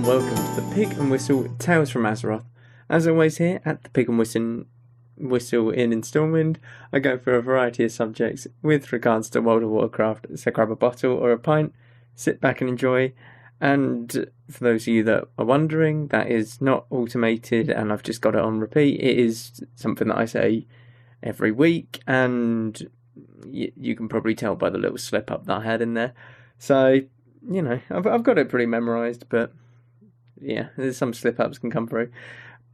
Welcome to the Pig and Whistle Tales from Azeroth. As always here at the Pig and Whistle in Stormwind, I go for a variety of subjects with regards to World of Warcraft, so grab a bottle or a pint, sit back and enjoy. And for those of you that are wondering, that is not automated and I've just got it on repeat. It is something that I say every week, and you can probably tell by the little slip up that I had in there. So, you know, I've got it pretty memorised, but yeah, there's some slip-ups can come through.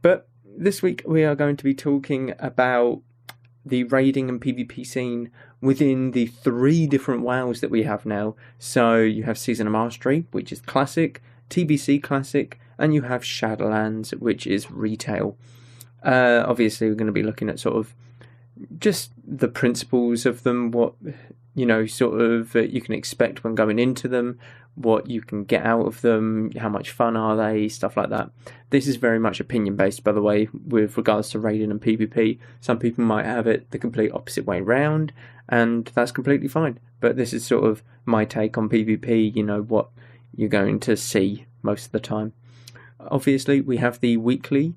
But this week we are going to be talking about the raiding and PvP scene within the 3 different WoWs that we have now. So you have Season of Mastery, which is Classic, TBC Classic, and you have Shadowlands, which is Retail. Obviously we're going to be looking at sort of just the principles of them, what, you know, sort of you can expect when going into them, what you can get out of them, how much fun are they, stuff like that. This is very much opinion based, by the way, with regards to raiding and PvP. Some people might have it the complete opposite way round, and that's completely fine. But this is sort of my take on PvP, you know, what you're going to see most of the time. Obviously, we have the weekly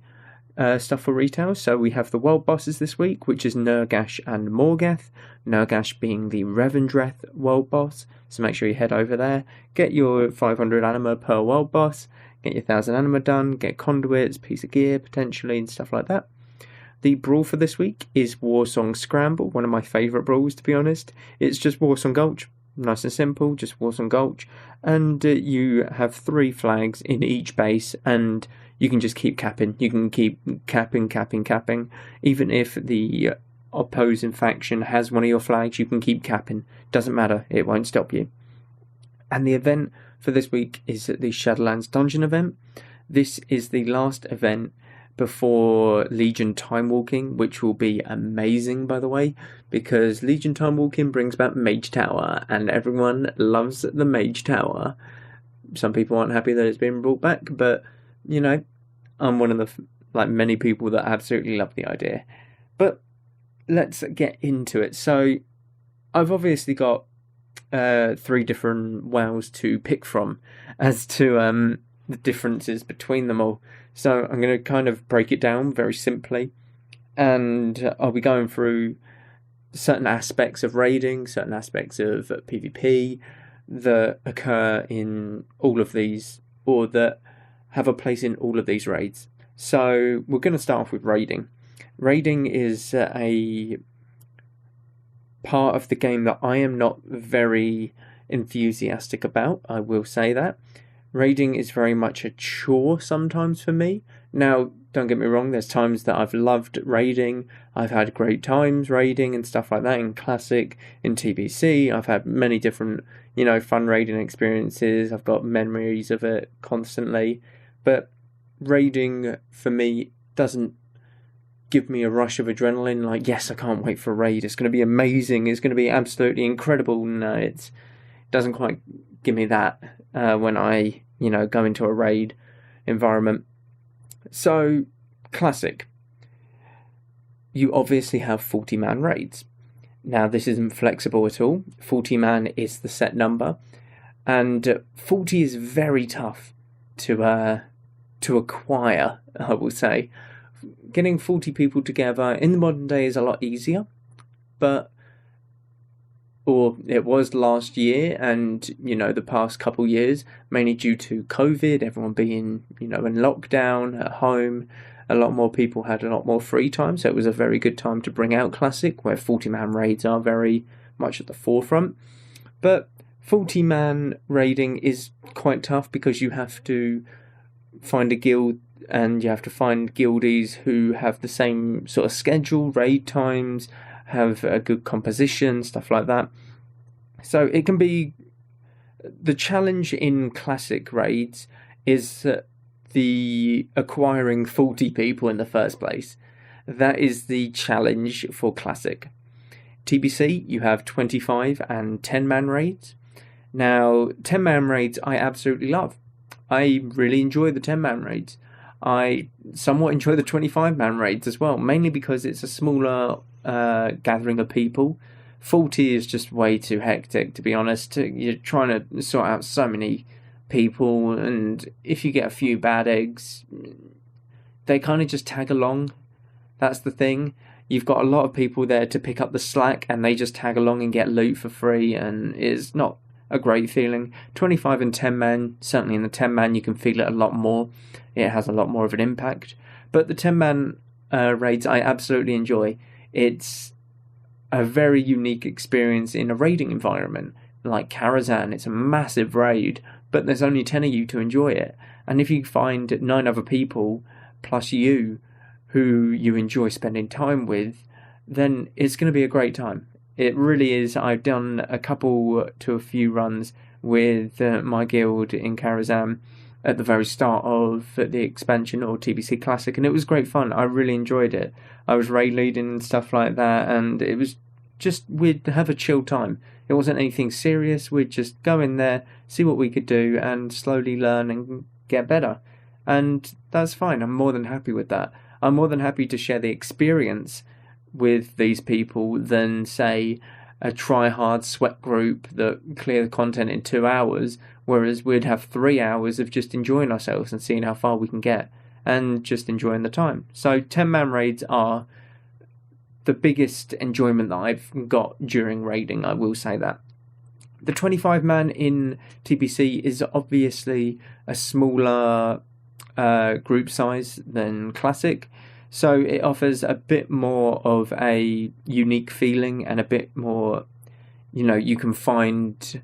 stuff for retail. So we have the world bosses this week, which is Nurgash and Morgeth. Nurgash being the Revendreth world boss. So make sure you head over there, get your 500 anima per world boss, get your 1000 anima done, get conduits, piece of gear potentially, and stuff like that. The brawl for this week is Warsong Scramble, one of my favourite brawls, to be honest. It's just Warsong Gulch, nice and simple, just Warsong Gulch, and you have 3 flags in each base, and you can just keep capping. You can keep capping. Even if the opposing faction has one of your flags, you can keep capping. Doesn't matter, it won't stop you. And the event for this week is the Shadowlands Dungeon event. This is the last event before Legion Time Walking, which will be amazing, by the way, because Legion Time Walking brings back Mage Tower, and everyone loves the Mage Tower. Some people aren't happy that it's been brought back, but, you know, I'm one of the many people that absolutely love the idea. But let's get into it. So I've obviously got 3 different WoWs to pick from as to the differences between them all. So I'm going to kind of break it down very simply, and I'll be going through certain aspects of raiding, certain aspects of PvP that occur in all of these, or that have a place in all of these raids. So we're going to start off with raiding. Raiding is a part of the game that I am not very enthusiastic about, I will say that. Raiding is very much a chore sometimes for me. Now, don't get me wrong, there's times that I've loved raiding. I've had great times raiding and stuff like that in Classic, in TBC. I've had many different, you know, fun raiding experiences. I've got memories of it constantly. But raiding, for me, doesn't give me a rush of adrenaline. Like, yes, I can't wait for a raid. It's going to be amazing. It's going to be absolutely incredible. No, it doesn't quite give me that when I, you know, go into a raid environment. So, Classic. You obviously have 40-man raids. Now, this isn't flexible at all. 40-man is the set number. And 40 is very tough to acquire, I will say. Getting 40 people together in the modern day is a lot easier. Or it was last year and, you know, the past couple years, mainly due to COVID, everyone being, you know, in lockdown at home. A lot more people had a lot more free time, so it was a very good time to bring out Classic, where 40-man raids are very much at the forefront. But 40-man raiding is quite tough because you have to find a guild and you have to find guildies who have the same sort of schedule, raid times, have a good composition, stuff like that. So it can be... The challenge in classic raids is the acquiring 40 people in the first place. That is the challenge for classic. TBC, you have 25 and 10-man raids. Now, 10-man raids I absolutely love. I really enjoy the 10-man raids. I somewhat enjoy the 25-man raids as well, mainly because it's a smaller gathering of people. 40 is just way too hectic, to be honest. You're trying to sort out so many people, and if you get a few bad eggs, they kind of just tag along. That's the thing. You've got a lot of people there to pick up the slack, and they just tag along and get loot for free, and it's not a great feeling. 25 and 10-man, certainly in the 10-man you can feel it a lot more. It has a lot more of an impact. But the 10-man raids I absolutely enjoy. It's a very unique experience in a raiding environment. Like Karazhan, it's a massive raid, but there's only 10 of you to enjoy it. And if you find 9 other people, plus you, who you enjoy spending time with, then it's going to be a great time. It really is. I've done a couple to a few runs with my guild in Karazhan at the very start of the expansion or TBC Classic, and it was great fun. I really enjoyed it. I was raid leading and stuff like that, and it was just, we'd have a chill time. It wasn't anything serious. We'd just go in there, see what we could do, and slowly learn and get better. And that's fine. I'm more than happy with that. I'm more than happy to share the experience with these people than, say, a try-hard sweat group that clear the content in 2 hours, whereas we'd have 3 hours of just enjoying ourselves and seeing how far we can get and just enjoying the time. So 10-man raids are the biggest enjoyment that I've got during raiding, I will say that. The 25-man in TBC is obviously a smaller group size than Classic, so it offers a bit more of a unique feeling and a bit more, you can find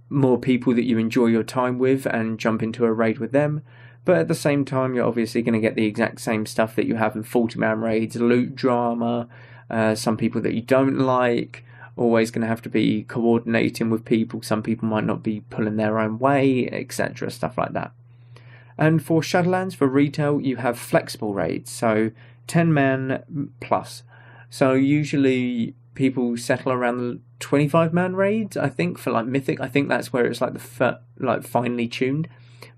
more people that you enjoy your time with and jump into a raid with them. But at the same time, you're obviously going to get the exact same stuff that you have in 40-man raids, loot drama, some people that you don't like, always going to have to be coordinating with people. Some people might not be pulling their own way, etc., stuff like that. And for Shadowlands, for retail, you have flexible raids, so 10-man plus. So usually people settle around the 25-man raids, I think, for like Mythic. I think that's where it's like finely tuned.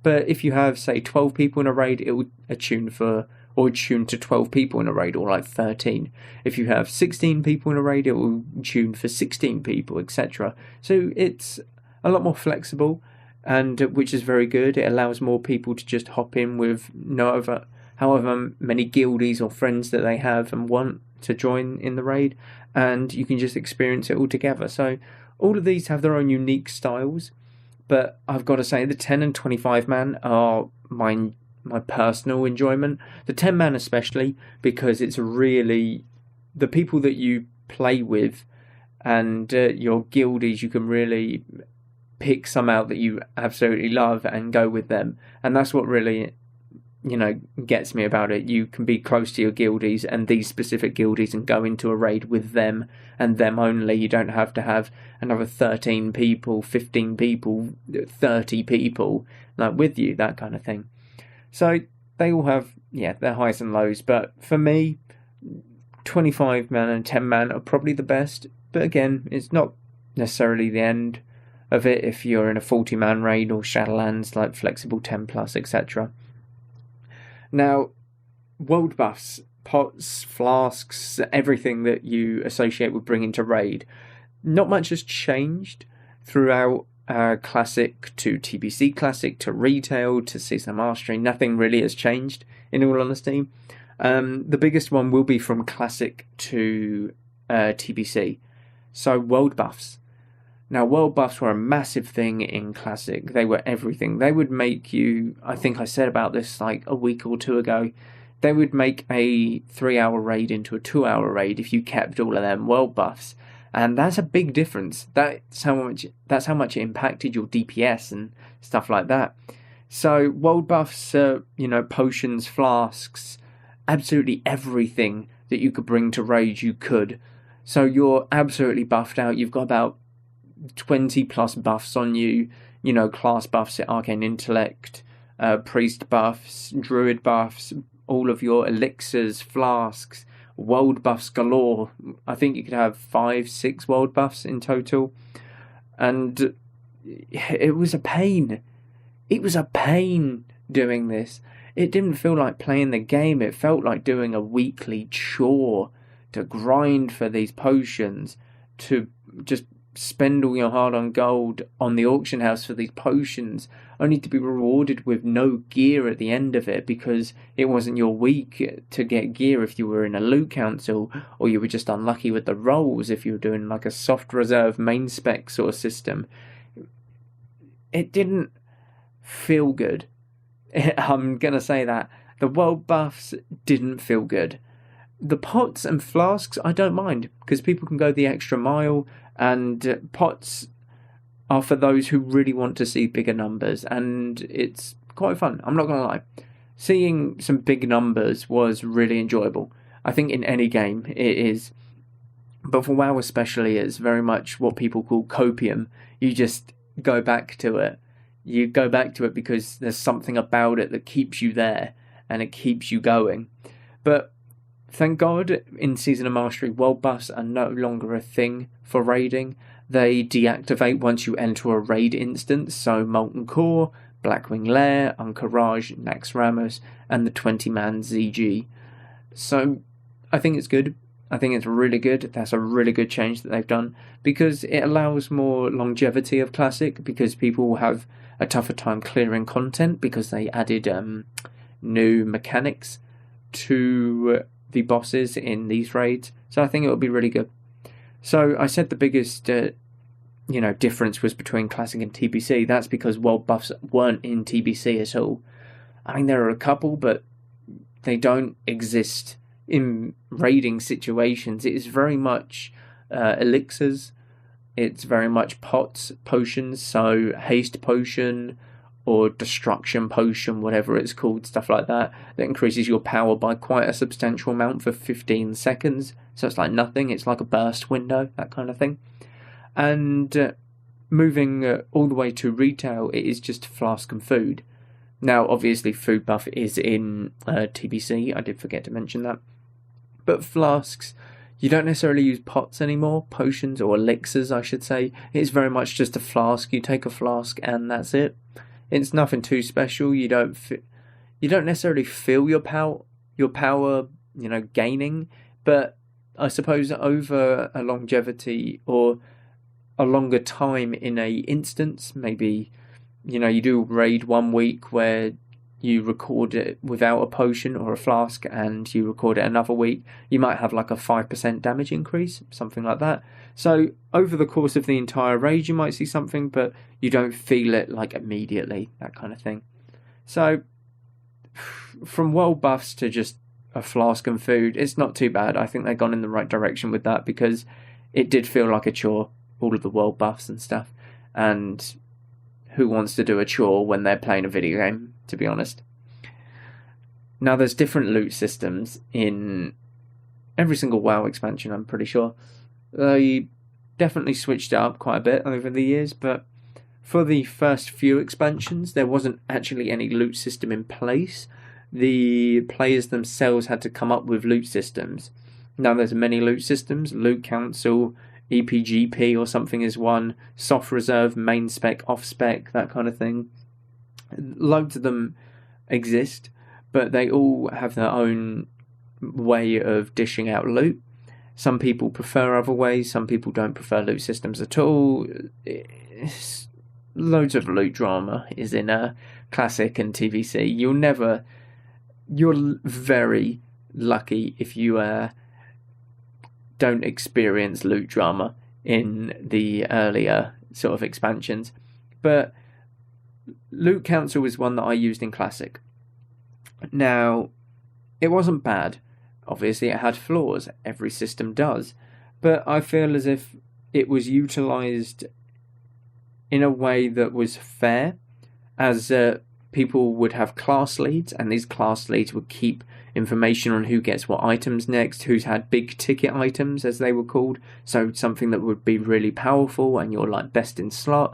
But if you have, say, 12 people in a raid, it would attune to 12 people in a raid, or like 13. If you have 16 people in a raid, it will tune for 16 people, etc. So it's a lot more flexible, and which is very good. It allows more people to just hop in with however many guildies or friends that they have and want to join in the raid, and you can just experience it all together. So all of these have their own unique styles, but I've got to say the 10 and 25-man are my personal enjoyment. The 10-man especially, because it's really the people that you play with and your guildies, you can really pick some out that you absolutely love and go with them. And that's what really, gets me about it. You can be close to your guildies and these specific guildies and go into a raid with them and them only. You don't have to have another 13 people, 15 people, 30 people with you, that kind of thing. So they all have, their highs and lows. But for me, 25-man and 10-man are probably the best. But again, it's not necessarily the end of it if you're in a 40-man raid or Shadowlands, like flexible 10+, etc. Now, world buffs, pots, flasks, everything that you associate with bringing to raid, not much has changed throughout Classic to TBC Classic to Retail to Season of Mastery. Nothing really has changed, in all honesty. The biggest one will be from Classic to TBC. So, world buffs. Now, world buffs were a massive thing in Classic. They were everything. They would make you, I think I said about this like a week or two ago, they would make a 3-hour raid into a 2-hour raid if you kept all of them world buffs. And that's a big difference. That's how much it impacted your DPS and stuff like that. So world buffs, potions, flasks, absolutely everything that you could bring to Rage, you could. So you're absolutely buffed out. You've got about 20 plus buffs on you, class buffs, arcane intellect, priest buffs, druid buffs, all of your elixirs, flasks, world buffs galore. I think you could have 5-6 world buffs in total. And it was a pain. It was a pain doing this. It didn't feel like playing the game. It felt like doing a weekly chore to grind for these potions, to just spend all your hard-earned gold on the auction house for these potions, only to be rewarded with no gear at the end of it because it wasn't your week to get gear if you were in a loot council, or you were just unlucky with the rolls if you were doing like a soft reserve main spec sort of system. It didn't feel good. I'm going to say that. The world buffs didn't feel good. The pots and flasks, I don't mind, because people can go the extra mile, and pots are for those who really want to see bigger numbers, and it's quite fun. I'm not going to lie. Seeing some big numbers was really enjoyable. I think in any game it is. But for WoW especially, it's very much what people call copium. You just go back to it. You go back to it because there's something about it that keeps you there, and it keeps you going. But thank God, in Season of Mastery, world buffs are no longer a thing for raiding. They deactivate once you enter a raid instance, so Molten Core, Blackwing Lair, Anchorage, Naxxramas, and the 20-man ZG. So I think it's good. I think it's really good. That's a really good change that they've done, because it allows more longevity of Classic, because people will have a tougher time clearing content because they added new mechanics to the bosses in these raids. So I think it will be really good. So I said the biggest difference was between Classic and TBC. That's because world buffs weren't in TBC at all. I mean, there are a couple, but they don't exist in raiding situations. It is very much elixirs. It's very much pots, potions, so haste potion or destruction potion, whatever it's called, stuff like that increases your power by quite a substantial amount for 15 seconds. So it's like nothing, it's like a burst window, that kind of thing. And moving all the way to retail, it is just flask and food. Now, obviously, food buff is in TBC, I did forget to mention that. But flasks, you don't necessarily use pots anymore, potions or elixirs, I should say. It's very much just a flask. You take a flask and that's it. It's nothing too special. You don't necessarily feel your power, gaining. But I suppose over a longevity or a longer time in a instance, maybe, you do raid 1 week where you record it without a potion or a flask, and you record it another week, you might have like a 5% damage increase, something like that. So over the course of the entire raid, you might see something, but you don't feel it like immediately, that kind of thing. So from world buffs to just a flask and food, it's not too bad. I think they've gone in the right direction with that, because it did feel like a chore, all of the world buffs and stuff. And who wants to do a chore when they're playing a video game, to be honest? Now, there's different loot systems in every single WoW expansion, I'm pretty sure. They definitely switched it up quite a bit over the years, but for the first few expansions, there wasn't actually any loot system in place. The players themselves had to come up with loot systems. Now, there's many loot systems. Loot Council, EPGP or something is one, soft reserve, main spec, off spec, that kind of thing. Loads of them exist, but they all have their own way of dishing out loot. Some people prefer other ways, some people don't prefer loot systems at all. Loads of loot drama is in a Classic and TVC. You're very lucky if you don't experience loot drama in the earlier sort of expansions. But Loot Council was one that I used in Classic. Now, it wasn't bad. Obviously, it had flaws. Every system does. But I feel as if it was utilised in a way that was fair, as people would have class leads, and these class leads would keep information on who gets what items next, who's had big ticket items, as they were called, so something that would be really powerful and you're like best in slot.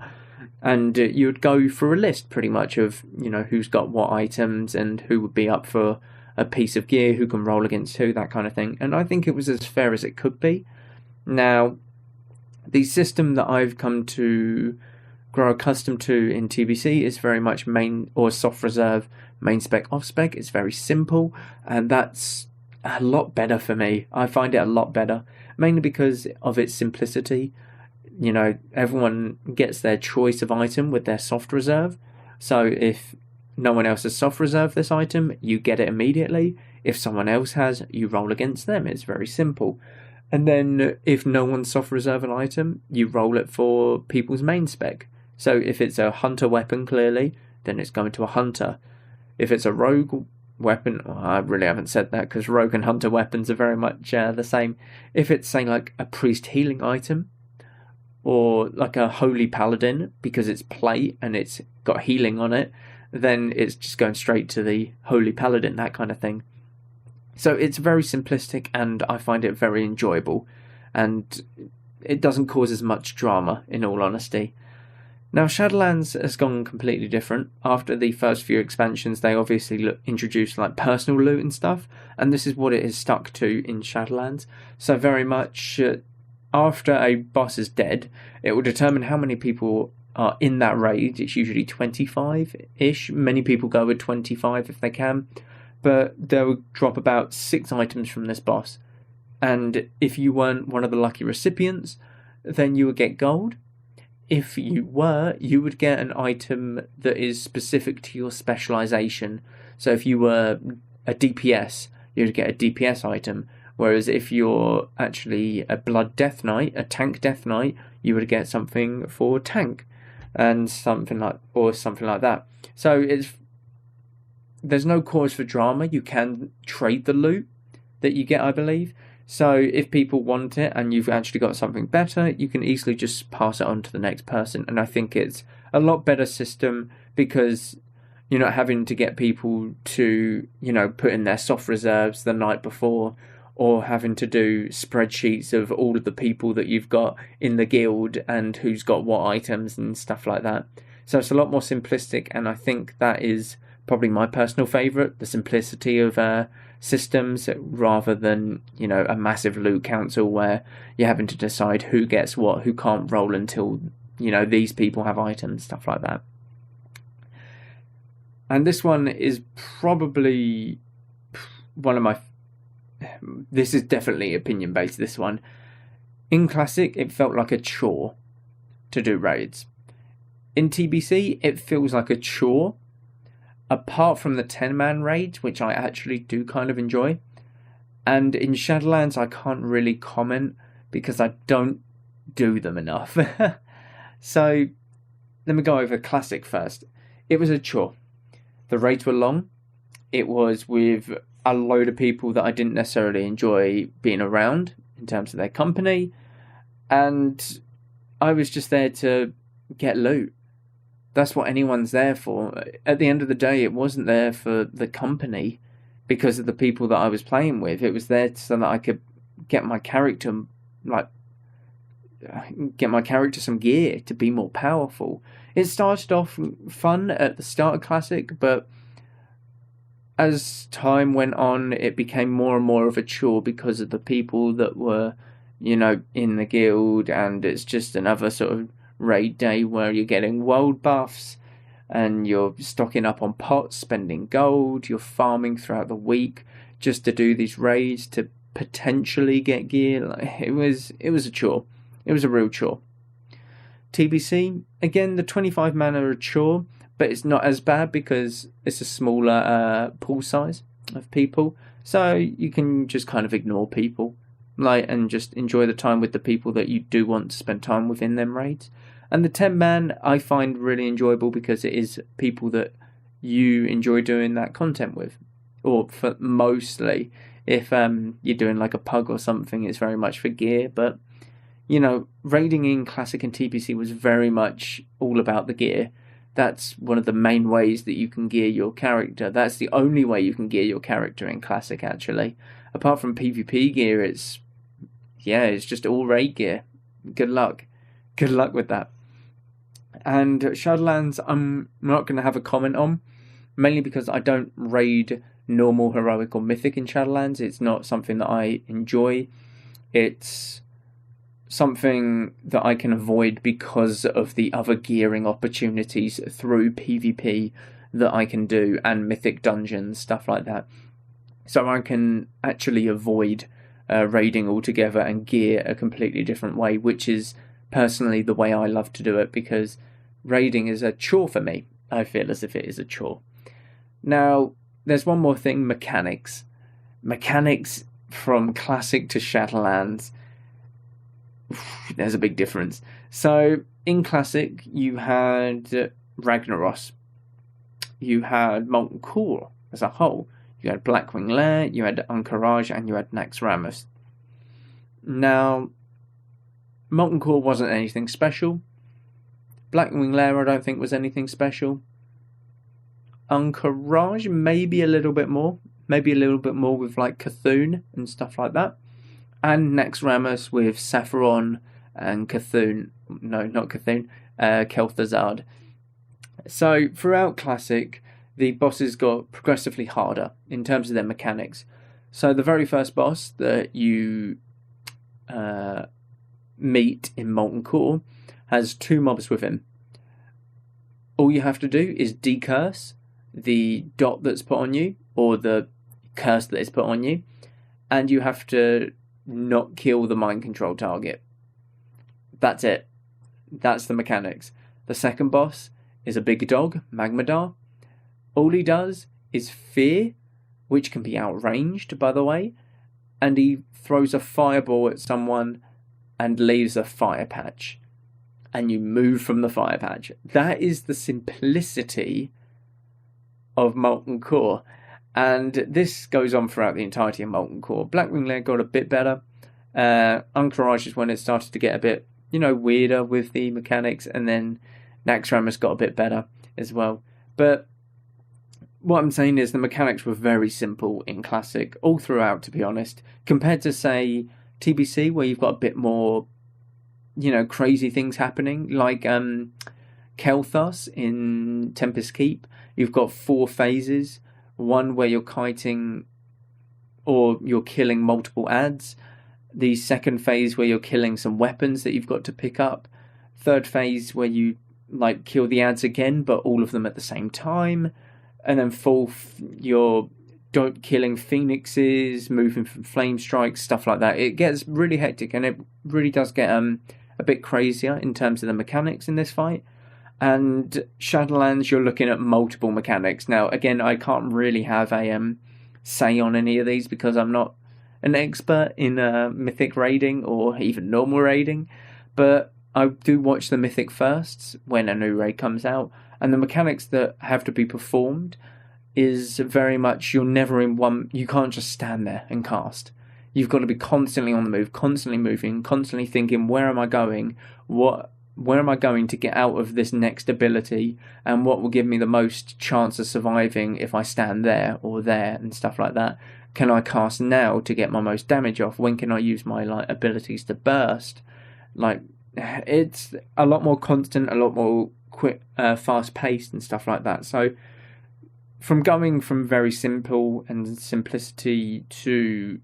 And you would go through a list pretty much of, who's got what items and who would be up for a piece of gear, who can roll against who, that kind of thing. And I think it was as fair as it could be. Now, the system that I've come to grow accustomed to in TBC is very much main or soft reserve, main spec, off spec. It's very simple, and that's a lot better for me. I find it a lot better, mainly because of its simplicity. Everyone gets their choice of item with their soft reserve. So if no one else has soft reserve this item, you get it immediately. If someone else has, you roll against them. It's very simple. And then if no one soft reserve an item, you roll it for people's main spec. So if it's a hunter weapon, clearly, then it's going to a hunter. If it's a rogue weapon, I really haven't said that because rogue and hunter weapons are very much the same. If it's, say, like a priest healing item, or like a holy paladin, because it's plate and it's got healing on it, then it's just going straight to the holy paladin, that kind of thing. So it's very simplistic, and I find it very enjoyable, and it doesn't cause as much drama, in all honesty. Now, Shadowlands has gone completely different. After the first few expansions, they obviously introduced like personal loot and stuff, and this is what it is stuck to in Shadowlands. So very much after a boss is dead, it will determine how many people are in that raid. It's usually 25-ish. Many people go with 25 if they can, but they'll drop about 6 items from this boss. And if you weren't one of the lucky recipients, then you would get gold. If you were, you would get an item that is specific to your specialization. So if you were a DPS, you'd get a DPS item. Whereas if you're actually a Blood Death Knight, a Tank Death Knight, you would get something for tank, and something like that. So there's no cause for drama. You can trade the loot that you get, I believe. So if people want it and you've actually got something better, you can easily just pass it on to the next person. And I think it's a lot better system because you're not having to get people to, put in their soft reserves the night before, or having to do spreadsheets of all of the people that you've got in the guild and who's got what items and stuff like that. So it's a lot more simplistic, and I think that is probably my personal favourite, the simplicity of systems, rather than, a massive loot council where you're having to decide who gets what, who can't roll until, these people have items, stuff like that. And this one is probably one of my... This is definitely opinion-based, this one. In Classic, it felt like a chore to do raids. In TBC, it feels like a chore, apart from the 10-man raids, which I actually do kind of enjoy. And in Shadowlands, I can't really comment because I don't do them enough. So, let me go over Classic first. It was a chore. The raids were long. It was with a load of people that I didn't necessarily enjoy being around in terms of their company, and I was just there to get loot. That's what anyone's there for. At the end of the day, it wasn't there for the company because of the people that I was playing with. It was there so that I could get my character, some gear to be more powerful. It started off fun at the start of Classic, but as time went on, it became more and more of a chore because of the people that were, in the guild, and it's just another sort of raid day where you're getting world buffs and you're stocking up on pots, spending gold, you're farming throughout the week just to do these raids to potentially get gear. It was a chore. It was a real chore. TBC, again, the 25 man are a chore, but it's not as bad because it's a smaller pool size of people, so you can just kind of ignore people, and just enjoy the time with the people that you do want to spend time with in them raids. And the 10-man I find really enjoyable because it is people that you enjoy doing that content with, or for mostly. If you're doing like a pug or something, it's very much for gear, but raiding in Classic and TBC was very much all about the gear. That's one of the main ways that you can gear your character. That's the only way you can gear your character in Classic, actually. Apart from PvP gear, it's just all raid gear. Good luck. Good luck with that. And Shadowlands, I'm not going to have a comment on, mainly because I don't raid normal, heroic, or mythic in Shadowlands. It's not something that I enjoy. It's something that I can avoid because of the other gearing opportunities through PvP that I can do, and mythic dungeons, stuff like that. So I can actually avoid raiding altogether and gear a completely different way, which is personally the way I love to do it, because raiding is a chore for me. I feel as if it is a chore. Now, there's one more thing, mechanics. Mechanics from Classic to Shadowlands. There's a big difference. So, in Classic, you had Ragnaros. You had Molten Core as a whole. You had Blackwing Lair, you had Anchorage, and you had Naxxramas. Now, Molten Core wasn't anything special. Blackwing Lair, I don't think, was anything special. Anchorage, maybe a little bit more. Maybe a little bit more with like Cthulhu and stuff like that. And Naxxramas with Sapphiron and Cthulhu. No, not Cthulhu. Kel'Thuzad. So, throughout Classic, the bosses got progressively harder in terms of their mechanics. So the very first boss that you meet in Molten Core has 2 mobs with him. All you have to do is decurse the dot that's put on you, or the curse that is put on you, and you have to not kill the mind control target. That's it. That's the mechanics. The second boss is a big dog, Magmadar. All he does is fear, which can be outranged, by the way, and he throws a fireball at someone and leaves a fire patch. And you move from the fire patch. That is the simplicity of Molten Core. And this goes on throughout the entirety of Molten Core. Blackwing Lair got a bit better. Anchorage is when it started to get a bit, weirder with the mechanics. And then Naxxramas got a bit better as well. But what I'm saying is the mechanics were very simple in Classic, all throughout, to be honest. Compared to, say, TBC, where you've got a bit more, crazy things happening. Like Kel'Thas in Tempest Keep. You've got 4 phases. One where you're kiting or you're killing multiple adds. The second phase where you're killing some weapons that you've got to pick up. Third phase where you kill the adds again, but all of them at the same time. And then fourth, you're killing phoenixes, moving from flame strikes, stuff like that. It gets really hectic, and it really does get a bit crazier in terms of the mechanics in this fight. And Shadowlands, you're looking at multiple mechanics. Now, again, I can't really have a say on any of these because I'm not an expert in mythic raiding or even normal raiding, but I do watch the mythic firsts when a new raid comes out, and the mechanics that have to be performed is very much, you're never in one, you can't just stand there and cast. You've got to be constantly on the move, constantly moving, constantly thinking, where am I going? Where am I going to get out of this next ability, and what will give me the most chance of surviving if I stand there or there and stuff like that? Can I cast now to get my most damage off? When can I use my abilities to burst? It's a lot more constant, a lot more quick, fast paced and stuff like that. So from going from very simple and simplicity to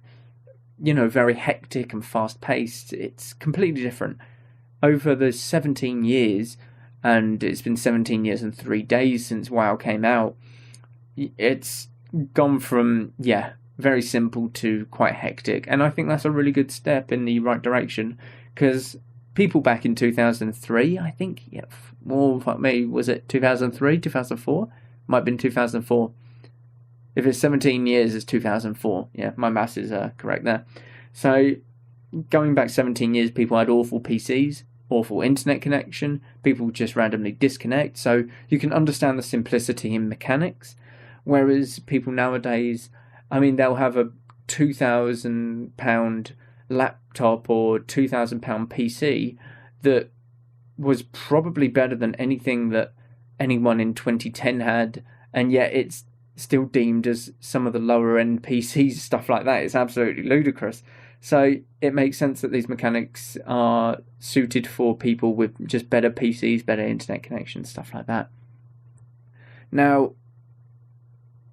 very hectic and fast paced, it's completely different. Over the 17 years, and it's been 17 years and 3 days since WoW came out, it's gone from, very simple to quite hectic. And I think that's a really good step in the right direction, because people back in 2003, I think, was it 2003, 2004? Might have been 2004. If it's 17 years, it's 2004. Yeah, my maths is correct there. So, going back 17 years, people had awful PCs, awful internet connection, people just randomly disconnect, so you can understand the simplicity in mechanics, whereas people nowadays, they'll have a £2,000 laptop or £2,000 PC that was probably better than anything that anyone in 2010 had, and yet it's still deemed as some of the lower end PCs, stuff like that. It's absolutely ludicrous. So it makes sense that these mechanics are suited for people with just better PCs, better internet connections, stuff like that. Now,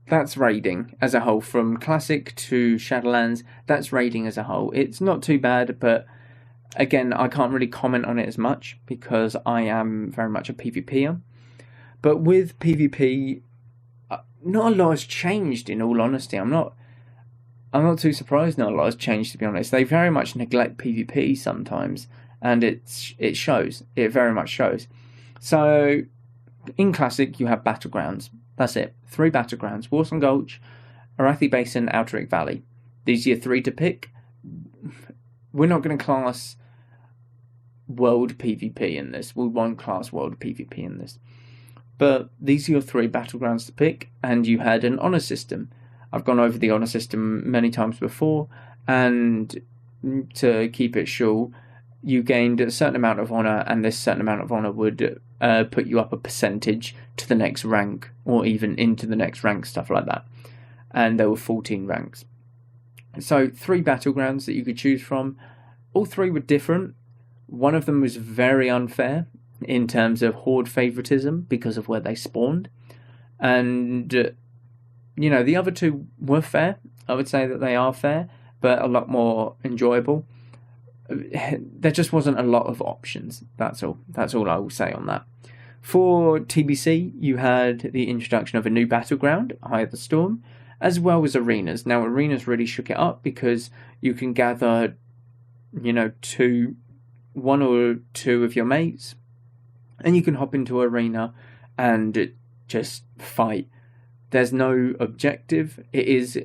that's raiding as a whole. From Classic to Shadowlands, that's raiding as a whole. It's not too bad, but again, I can't really comment on it as much because I am very much a PvPer. But with PvP, not a lot has changed, in all honesty. I'm not too surprised not a lot has changed, to be honest. They very much neglect PvP sometimes, and it shows. It very much shows. So, in Classic, you have Battlegrounds. That's it. 3 Battlegrounds. Warsong Gulch, Arathi Basin, Outeric Valley. These are your 3 to pick. We're not going to class world PvP in this. We won't class world PvP in this. But these are your 3 battlegrounds to pick, and you had an honour system. I've gone over the honour system many times before, and to keep it short, you gained a certain amount of honour, and this certain amount of honour would put you up a percentage to the next rank, or even into the next rank, stuff like that. And there were 14 ranks. So 3 battlegrounds that you could choose from. All 3 were different. One of them was very unfair in terms of horde favoritism because of where they spawned. And, the other 2 were fair. I would say that they are fair, but a lot more enjoyable. There just wasn't a lot of options. That's all. That's all I will say on that. For TBC, you had the introduction of a new battleground, Eye of the Storm, as well as arenas. Now, arenas really shook it up because you can gather, 1 or 2 of your mates, and you can hop into arena and just fight. There's no objective. It is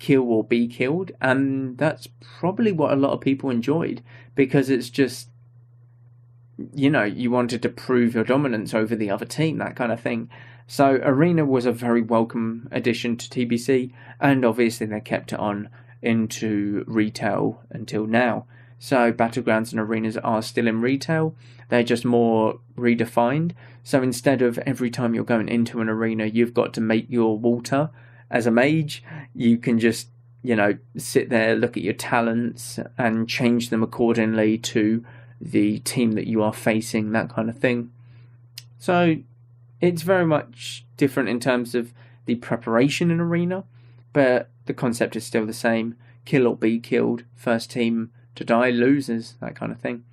kill or be killed, and that's probably what a lot of people enjoyed, because it's just, you wanted to prove your dominance over the other team, that kind of thing. So arena was a very welcome addition to TBC, and obviously they kept it on into retail until now. So battlegrounds and arenas are still in retail. They're just more redefined. So instead of every time you're going into an arena, you've got to make your water as a mage, you can just, sit there, look at your talents and change them accordingly to the team that you are facing, that kind of thing. So it's very much different in terms of the preparation in arena, but the concept is still the same. Kill or be killed. First team to die loses, that kind of thing.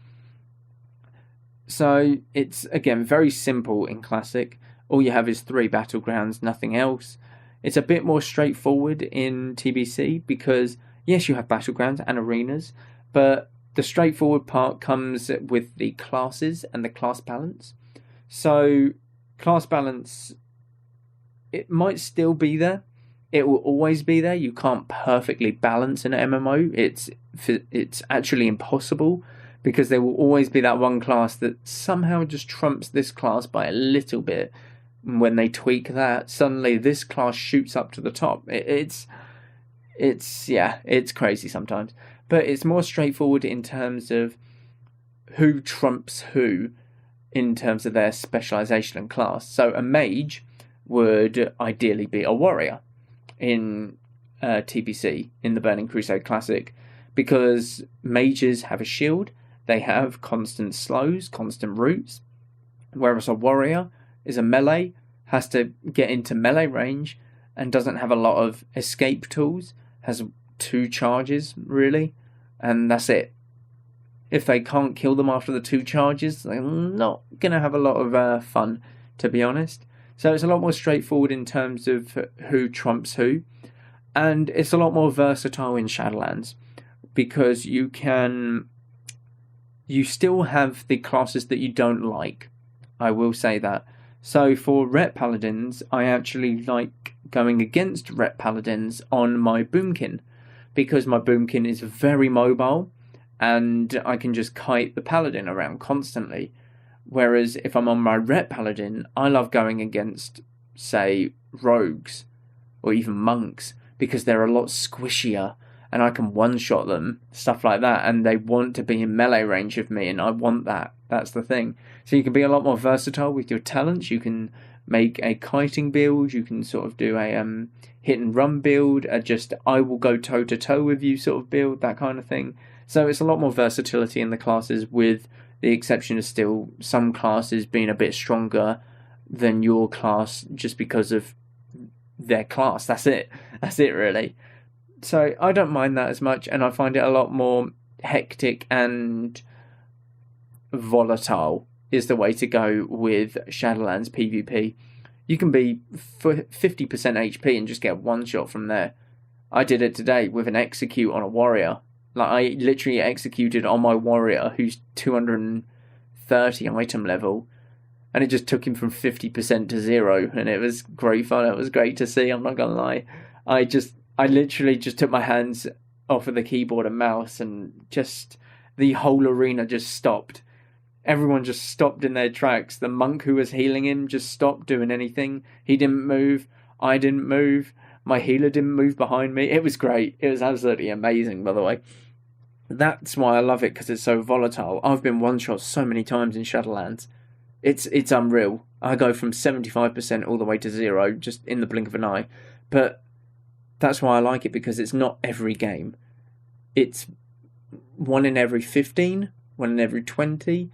So it's, again, very simple in Classic. All you have is 3 battlegrounds, nothing else. It's a bit more straightforward in TBC because, yes, you have battlegrounds and arenas, but the straightforward part comes with the classes and the class balance. So class balance, it might still be there. It will always be there. You can't perfectly balance an MMO. It's actually impossible, because there will always be that one class that somehow just trumps this class by a little bit. When they tweak that, suddenly this class shoots up to the top. It's crazy sometimes. But it's more straightforward in terms of who trumps who in terms of their specialization and class. So a mage would ideally be a warrior in TBC, in the Burning Crusade Classic, because mages have a shield, they have constant slows, constant roots, whereas a warrior is a melee, has to get into melee range, and doesn't have a lot of escape tools, has 2 charges, really, and that's it. If they can't kill them after the 2 charges, they're not going to have a lot of fun, to be honest. So it's a lot more straightforward in terms of who trumps who. And it's a lot more versatile in Shadowlands, because you still have the classes that you don't like. I will say that. So for Ret Paladins, I actually like going against Ret Paladins on my Boomkin, because my Boomkin is very mobile and I can just kite the Paladin around constantly. Whereas if I'm on my Ret Paladin, I love going against, say, rogues or even monks, because they're a lot squishier and I can one-shot them, stuff like that, and they want to be in melee range of me, and I want that. That's the thing. So you can be a lot more versatile with your talents. You can make a kiting build, you can sort of do a hit and run build, just I will go toe to toe with you sort of build, that kind of thing. So it's a lot more versatility in the classes, with the exception of still some classes being a bit stronger than your class just because of their class. That's it really. So I don't mind that as much, and I find it a lot more hectic and volatile is the way to go with Shadowlands PvP. You can be 50% HP and just get one shot from there. I did it today with an execute on a warrior. Like, I literally executed on my warrior who's 230 item level, and it just took him from 50% to 0, and it was great fun. It was great to see, I'm not gonna lie. I literally just took my hands off of the keyboard and mouse, and just the whole arena just stopped. Everyone just stopped in their tracks. The monk who was healing him just stopped doing anything. He didn't move. I didn't move. My healer didn't move behind me. It was great. It was absolutely amazing, by the way. That's why I love it, because it's so volatile. I've been one-shot so many times in Shadowlands. It's unreal. I go from 75% all the way to 0 just in the blink of an eye. But that's why I like it, because it's not every game. It's 1 in every 15, 1 in every 20,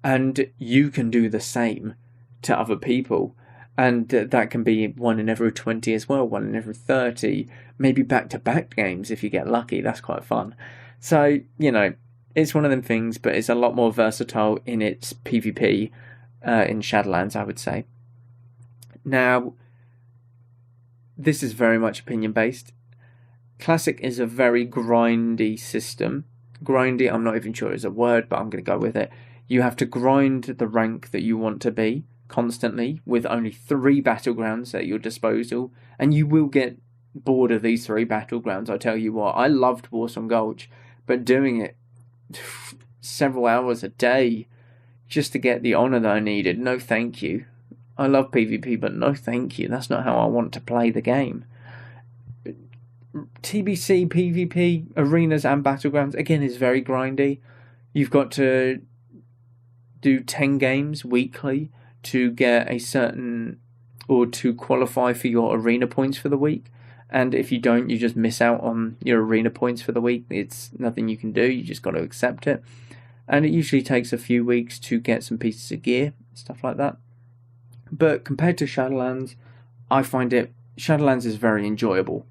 and you can do the same to other people. And that can be 1 in every 20 as well, 1 in every 30, maybe back-to-back games if you get lucky. That's quite fun. So, it's one of them things, but it's a lot more versatile in its PvP in Shadowlands, I would say. Now, this is very much opinion-based. Classic is a very grindy system. Grindy, I'm not even sure is a word, but I'm going to go with it. You have to grind the rank that you want to be constantly, with only 3 battlegrounds at your disposal, and you will get bored of these 3 battlegrounds, I tell you what. I loved Warsong Gulch, but doing it several hours a day just to get the honour that I needed, no thank you. I love PvP, but no thank you. That's not how I want to play the game. TBC, PvP, arenas and battlegrounds, again, is very grindy. You've got to do 10 games weekly to get a certain, or to qualify for your arena points for the week. And if you don't, you just miss out on your arena points for the week. It's nothing you can do. You just got to accept it. And it usually takes a few weeks to get some pieces of gear, stuff like that. But compared to Shadowlands, I find Shadowlands is very enjoyable.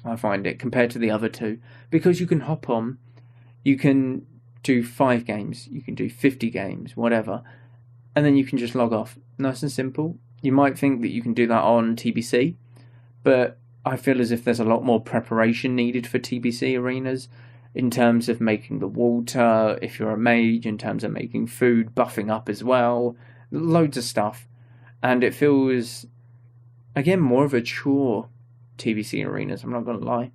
I find it, compared to the other two, because you can hop on, you can do 5 games, you can do 50 games, whatever, and then you can just log off. Nice and simple. You might think that you can do that on TBC, but I feel as if there's a lot more preparation needed for TBC arenas, in terms of making the water, if you're a mage, in terms of making food, buffing up as well, loads of stuff. And it feels, again, more of a chore, TBC arenas, I'm not going to lie.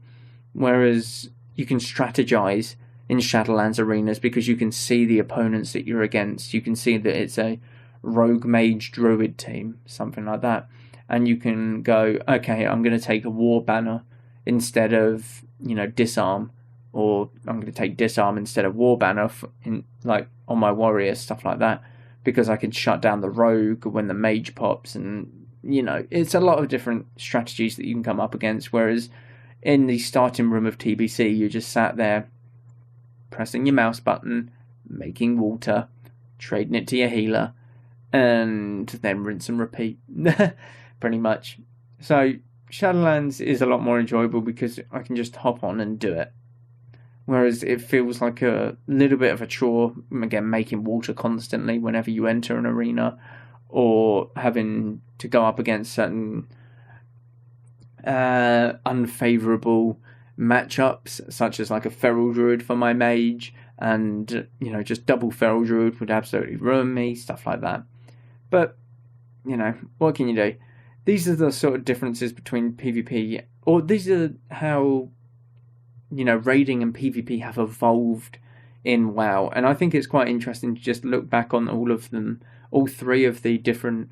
Whereas you can strategize in Shadowlands arenas because you can see the opponents that you're against. You can see that it's a rogue mage druid team, something like that. And you can go, okay, I'm going to take a war banner instead of, disarm. Or I'm going to take disarm instead of war banner on my warrior, stuff like that. Because I can shut down the rogue when the mage pops, and it's a lot of different strategies that you can come up against. Whereas in the starting room of TBC, you just sat there pressing your mouse button, making water, trading it to your healer, and then rinse and repeat, pretty much. So Shadowlands is a lot more enjoyable because I can just hop on and do it. Whereas it feels like a little bit of a chore, again, making water constantly whenever you enter an arena, or having to go up against certain unfavourable matchups, such as like a feral druid for my mage, and just double feral druid would absolutely ruin me, stuff like that. But what can you do? These are the sort of differences between PvP, or these are how raiding and PvP have evolved in WoW. And I think it's quite interesting to just look back on all of them, all 3 of the different,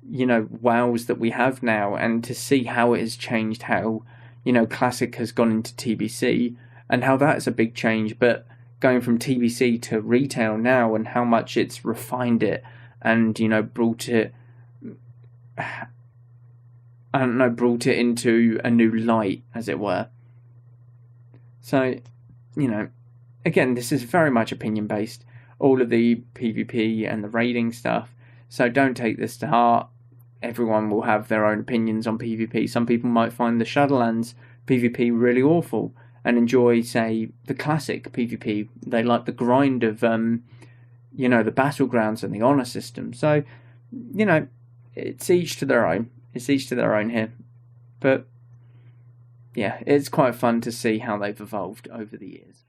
WoWs that we have now, and to see how it has changed, how, Classic has gone into TBC, and how that's a big change, but going from TBC to retail now, and how much it's refined it, and, brought it I don't know, brought it into a new light, as it were. So, again, this is very much opinion based. All of the PvP and the raiding stuff. So don't take this to heart. Everyone will have their own opinions on PvP. Some people might find the Shadowlands PvP really awful and enjoy, say, the classic PvP. They like the grind of, the battlegrounds and the honor system. So, it's each to their own. It's each to their own here. But, yeah, it's quite fun to see how they've evolved over the years.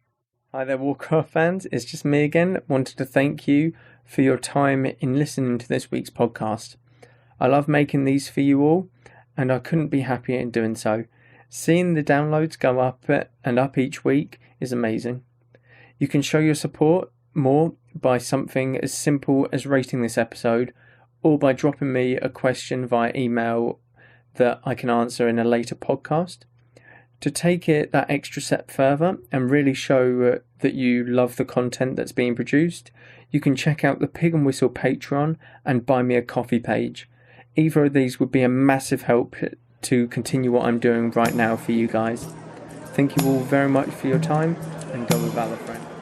Hi there, Warcraft fans. It's just me again. Wanted to thank you for your time in listening to this week's podcast. I love making these for you all, and I couldn't be happier in doing so. Seeing the downloads go up and up each week is amazing. You can show your support more by something as simple as rating this episode, or by dropping me a question via email that I can answer in a later podcast. To take it that extra step further and really show that you love the content that's being produced, you can check out the Pig and Whistle Patreon and Buy Me a Coffee page. Either of these would be a massive help to continue what I'm doing right now for you guys. Thank you all very much for your time, and go with valor, friend.